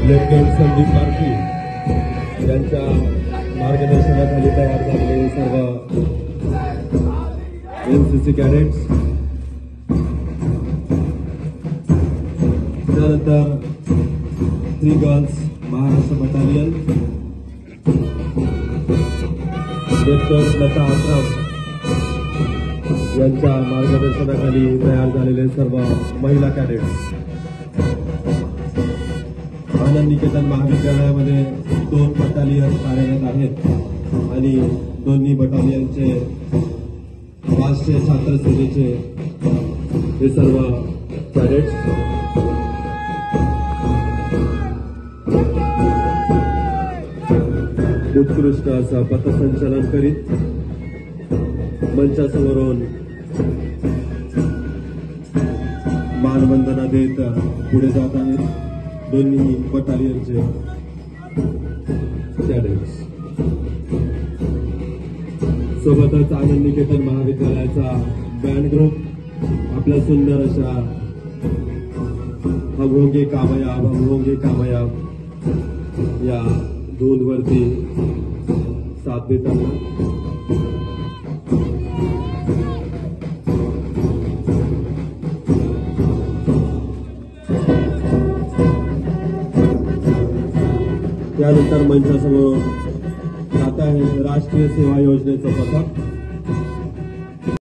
Lieutenant Sandeep पारखी यांच्या मार्गदर्शनाखाली तयार झालेले सर्व एनसीसी कॅडेट्स, त्यानंतर 3 girls Maharashtra battalion, lieutenant Lata Ashram यांच्या मार्गदर्शनाखाली तयार झालेले सर्व महिला कॅडेट्स, आनंद निकेतन महाविद्यालयामध्ये 2 बटालियन कार्यरत आहेत आणि दोन्ही बटालियनचे राष्ट्रीय छात्र सेनेचे हे सर्व कॅडेट्स उत्कृष्ट असं पथसंचलन करीत मंचासमोरून मानवंदना देत पुढे जात आहेत दोन्ही बटालियनचे कॅडेट्स. सोबतच आनंद निकेतन महाविद्यालयाचा बँड ग्रुप आपल्या सुंदर अशा हम होंगे कामयाब या धूनवरती साथ देताना त्यानंतर मंचासमोर आता आहे राष्ट्रीय सेवा योजनेचं पथक.